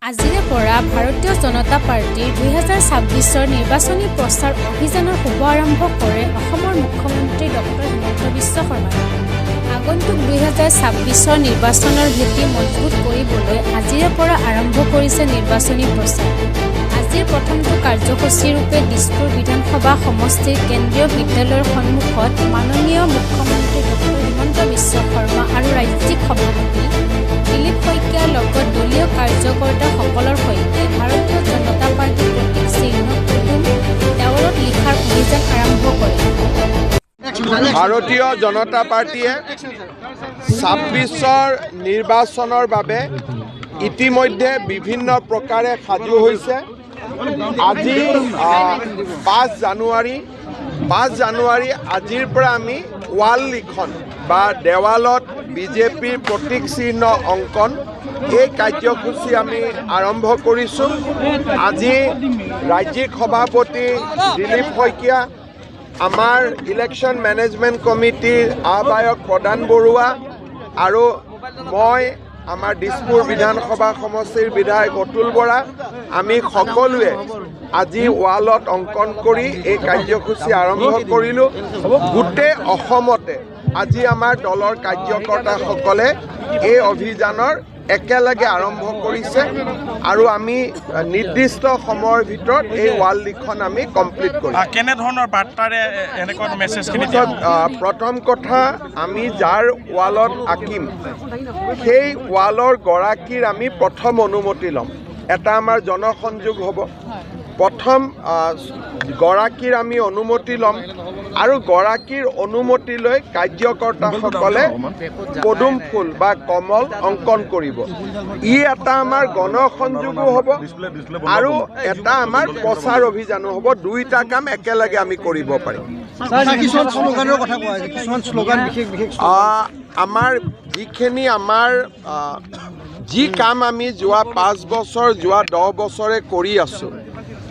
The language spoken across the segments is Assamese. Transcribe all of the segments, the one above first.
আজিৰে পৰা ভাৰতীয় জনতা পাৰ্টীৰ 2026 নিৰ্বাচনী প্ৰচাৰ অভিযানৰ শুভ আৰম্ভ কৰে অসমৰ মুখ্যমন্ত্ৰী ডক্টৰ হিমন্ত বিশ্ব শৰ্মাই। আগন্তুক 2026 নিৰ্বাচনৰ ভেটি মজবুত কৰিবলৈ আজিৰে পৰা আৰম্ভ কৰিছে নিৰ্বাচনী প্ৰচাৰ। আজিৰ প্ৰথমটো কাৰ্যসূচীৰূপে দিছপুৰ বিধানসভা সমষ্টিৰ কেন্দ্ৰীয় বিদ্যালয়ৰ সন্মুখত মাননীয় মুখ্যমন্ত্ৰী ডক্টৰ হিমন্ত বিশ্ব শৰ্মা আৰু ৰাজ্যিক সভাপতি দিলীপ শইকীয়াৰ লগত দলীয় কাৰ্যকৰ্তাসকলৰ সৈতে ভাৰতীয় জনতা পাৰ্টীৰ প্ৰতীক চিহ্ন পদুম দেৱালত লিখাৰ অভিযান আৰম্ভ কৰে। ভাৰতীয় জনতা পাৰ্টীয়ে 26 নিৰ্বাচনৰ বাবে ইতিমধ্যে বিভিন্ন প্ৰকাৰে সাজু হৈছে। আজি 5 জানুৱাৰী আজিৰ পৰা আমি ৱাল লিখন বা দেৱালত বিজেপিৰ প্ৰতীক চিহ্ন অংকন এই কাৰ্যসূচী আমি আৰম্ভ কৰিছোঁ। আজি ৰাজ্যিক সভাপতি দিলীপ শইকীয়া, আমাৰ ইলেকশ্যন মেনেজমেণ্ট কমিটিৰ আহ্বায়ক প্ৰদান বৰুৱা আৰু মই আমাৰ দিছপুৰ বিধানসভা সমষ্টিৰ বিধায়ক অতুল বৰা আমি সকলোৱে আজি ৱালত অংকন কৰি এই কাৰ্যসূচী আৰম্ভ কৰিলোঁ। গোটেই অসমতে আজি আমাৰ দলৰ কাৰ্যকৰ্তাসকলে এই অভিযানৰ একেলগে আৰম্ভ কৰিছে আৰু আমি নিৰ্দিষ্ট সময়ৰ ভিতৰত এই ৱাল লিখন আমি কমপ্লিট কৰিম। কেনেধৰণৰ বাৰ্তাৰে এনেকুৱা মেছেজখিনি? প্ৰথম কথা, আমি যাৰ ৱালত আঁকিম সেই ৱালৰ গৰাকীৰ আমি প্ৰথম অনুমতি ল'ম। এটা আমাৰ জনসংযোগ হ'ব। প্ৰথম গৰাকীৰ আমি অনুমতি ল'ম আৰু গৰাকীৰ অনুমতি লৈ কাৰ্যকৰ্তাসকলে পদুম ফুল বা কমল অংকন কৰিব। ই এটা আমাৰ গণসংযোগো হ'ব আৰু এটা আমাৰ প্ৰচাৰ অভিযানো হ'ব। দুইটা কাম একেলগে আমি কৰিব পাৰিম। আমাৰ যিখিনি যি কাম আমি যোৱা 5 বছৰ যোৱা 10 বছৰে কৰি আছোঁ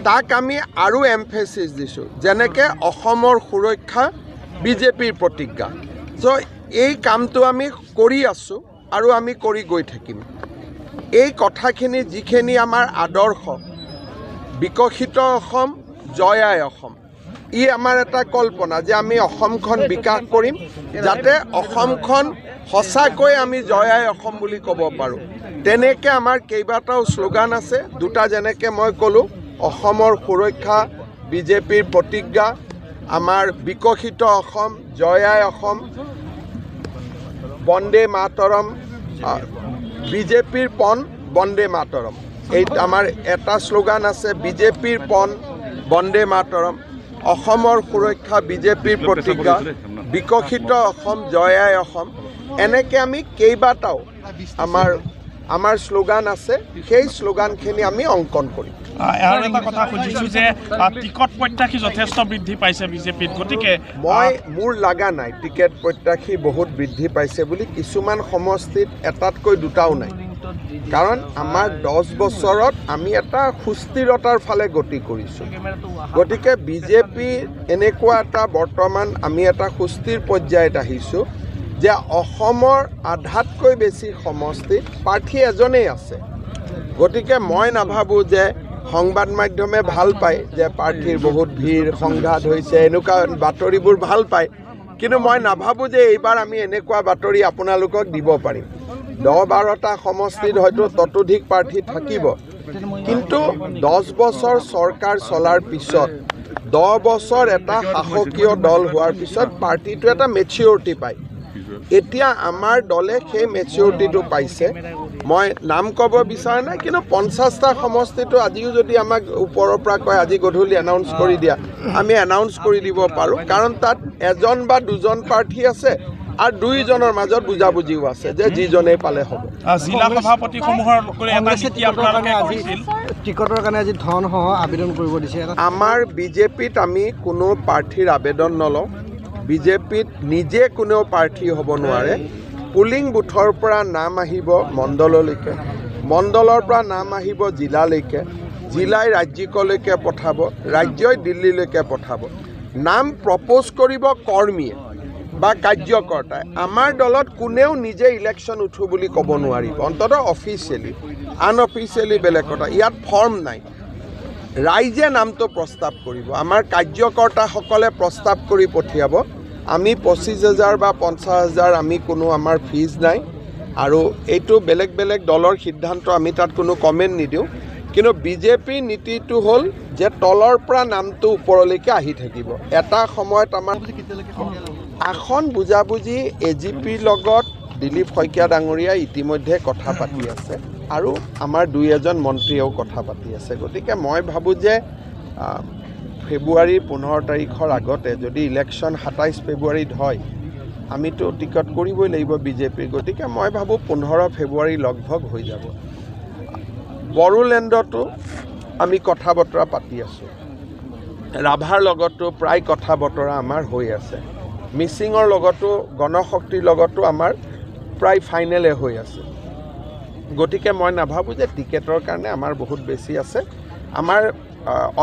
তাক আমি আৰু এমফেচিছ দিছোঁ। যেনেকৈ অসমৰ সুৰক্ষা বিজেপিৰ প্ৰতিজ্ঞা। চ' এই কামটো আমি কৰি আছোঁ আৰু আমি কৰি গৈ থাকিম। এই কথাখিনি যিখিনি আমাৰ আদৰ্শ, বিকশিত অসম, জয় আই অসম, ই আমাৰ এটা কল্পনা যে আমি অসমখন বিকাশ কৰিম যাতে অসমখন সঁচাকৈ আমি জয় আই অসম বুলি ক'ব পাৰোঁ। তেনেকৈ আমাৰ কেইবাটাও শ্লোগান আছে। দুটা যেনেকৈ মই ক'লোঁ, অসমৰ সুৰক্ষা বিজেপিৰ প্ৰতিজ্ঞা, আমাৰ বিকশিত অসম, জয় আই অসম, বন্দে মাতৰম, বিজেপিৰ পণ বন্দে মাতৰম। এই আমাৰ এটা শ্লোগান আছে, বিজেপিৰ পণ বন্দে মাতৰম, অসমৰ সুৰক্ষা বিজেপিৰ প্ৰতিজ্ঞা, বিকশিত অসম, জয় আই অসম। এনেকৈ আমি কেইবাটাও আমাৰ শ্লোগান আছে। সেই শ্লোগানখিনি আমি অংকন কৰিম। আৰু এটা কথা সুধিছোঁ যে টিকট প্ৰত্যাশী যথেষ্ট বৃদ্ধি পাইছে বিজেপিত, গতিকে মোৰ লগা নাই টিকেট প্ৰত্যাশী বহুত বৃদ্ধি পাইছে বুলি। কিছুমান সমষ্টিত এটাতকৈ দুটাও নাই। কাৰণ আমাৰ 10 বছৰত আমি এটা সুস্থিৰতাৰ ফালে গতি কৰিছোঁ। গতিকে বিজেপি এনেকুৱা এটা বৰ্তমান আমি এটা সুস্থিৰ পৰ্যায়ত আহিছোঁ যে অসমৰ আধাতকৈ বেছি সমষ্টিত প্ৰাৰ্থী এজনেই আছে। গতিকে মই নাভাবোঁ যে সংবাদ মাধ্যমে ভাল পায় যে প্ৰাৰ্থীৰ বহুত ভিৰ সংঘাত হৈছে, এনেকুৱা বাতৰিবোৰ ভাল পায়। কিন্তু মই নাভাবোঁ যে এইবাৰ আমি এনেকুৱা বাতৰি আপোনালোকক দিব পাৰিম। 10-12টা সমষ্টিত হয়তো ততোধিক প্ৰাৰ্থী থাকিব, কিন্তু 10 বছৰ চৰকাৰ চলাৰ পিছত, 10 বছৰ এটা শাসকীয় দল হোৱাৰ পিছত পাৰ্টিটো এটা মেচিউৰিটি পায়। এতিয়া আমাৰ দলে সেই মেচিউৰিটিটো পাইছে। মই নাম ক'ব বিচৰা নাই, কিন্তু 50টা সমষ্টিটো আজিও যদি আমাক ওপৰৰ পৰা কয় আজি গধূলি এনাউন্স কৰি দিয়া, আমি এনাউন্স কৰি দিব পাৰোঁ। কাৰণ তাত 1 বা 2জন প্ৰাৰ্থী আছে আৰু 2জনৰ মাজত বুজাবুজিও আছে যে যিজনেই পালে হ'ব। জিলা সভাপতিসমূহৰ টিকটৰ কাৰণে আজি ধনসহ আবেদন কৰিব দিছে। আমাৰ বিজেপিত আমি কোনো প্ৰাৰ্থীৰ আবেদন নলওঁ। বিজেপিত নিজে কোনেও প্ৰাৰ্থী হ'ব নোৱাৰে। পুলিং বুথৰ পৰা নাম আহিব মণ্ডললৈকে, মণ্ডলৰ পৰা নাম আহিব জিলালৈকে, জিলাই ৰাজ্যিকলৈকে পঠাব, ৰাজ্যই দিল্লীলৈকে পঠাব। নাম প্ৰপ'জ কৰিব কৰ্মীয়ে। বা কাৰ্যকৰ্তাই আমাৰ দলত কোনেও নিজে ইলেকশ্যন উঠো বুলি ক'ব নোৱাৰিব অন্ততঃ অফিচিয়েলি আনঅফিচিয়েলি বেলেগ কথা ইয়াত ফৰ্ম নাই ৰাইজে নামটো প্ৰস্তাৱ কৰিব আমাৰ কাৰ্যকৰ্তাসকলে প্ৰস্তাৱ কৰি পঠিয়াব আমি 25,000 বা 50,000 আমি কোনো আমাৰ ফিজ নাই আৰু এইটো বেলেগ বেলেগ দলৰ সিদ্ধান্ত আমি তাত কোনো কমেণ্ট নিদিওঁ কিন্তু বিজেপিৰ নীতিটো হ'ল যে তলৰ পৰা নামটো ওপৰলৈকে আহি থাকিব এটা সময়ত আমাৰ আসন বুজাবুজি এজিপিৰ লগত দিলীপ শইকীয়া ডাঙৰীয়াই ইতিমধ্যে কথা পাতি আছে আৰু আমাৰ 2-এজন মন্ত্ৰীয়েও কথা পাতি আছে গতিকে মই ভাবোঁ যে ফেব্ৰুৱাৰীৰ 15 তাৰিখৰ আগতে যদি ইলেকশ্যন 27 ফেব্ৰুৱাৰীত হয় আমিতো টিকট কৰিবই লাগিব বিজেপিৰ গতিকে মই ভাবোঁ 15 ফেব্ৰুৱাৰী লগভগ হৈ যাব বড়োলেণ্ডতো আমি কথা বতৰা পাতি আছোঁ ৰাভাৰ লগতো প্ৰায় কথা বতৰা আমাৰ হৈ আছে মিচিঙৰ লগতো গণশক্তিৰ লগতো আমাৰ প্ৰায় ফাইনেলে হৈ আছে গতিকে মই নাভাবোঁ যে টিকেটৰ কাৰণে আমাৰ বহুত বেছি আছে আমাৰ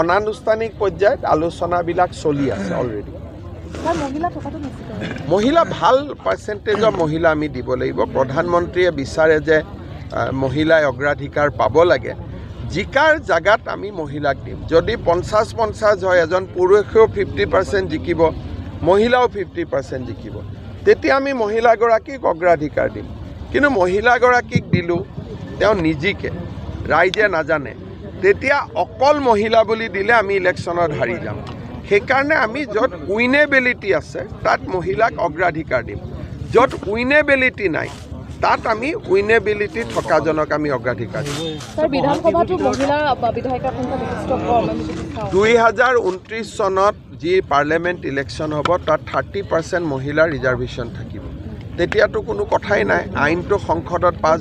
অনানুষ্ঠানিক পৰ্যায়ত আলোচনাবিলাক চলি আছে অলৰেডি মহিলা ভাল পাৰ্চেণ্টেজৰ মহিলা আমি দিব লাগিব প্ৰধানমন্ত্ৰীয়ে বিচাৰে যে মহিলাই অগ্ৰাধিকাৰ পাব লাগে জিকাৰ জাগাত আমি মহিলাক দিম যদি 50-50 হয় এজন পুৰুষেও 50% জিকিব মহিলাও 50% জিকিব তেতিয়া আমি মহিলাগৰাকীক অগ্ৰাধিকাৰ দিম কিন্তু মহিলাগৰাকীক দিলোঁ তেওঁ নিজিকে ৰাইজে নাজানে তেতিয়া অকল মহিলা বুলি দিলে আমি ইলেকশ্যনত হাৰি যাম সেইকাৰণে আমি য'ত উইনেবিলিটি আছে তাত মহিলাক অগ্ৰাধিকাৰ দিম য'ত উইনেবিলিটি নাই তাত আমি উইনেবিলিটি থকাজনক আমি অগ্ৰাধিকাৰ দিম 2029 চনত যি পাৰ্লিয়ামেণ্ট ইলেকশ্যন হ'ব তাত 30% মহিলাৰ ৰিজাৰ্ভেশ্যন থাকিব তেতিয়াতো কোনো কথাই নাই আইনটো সংসদত পাছ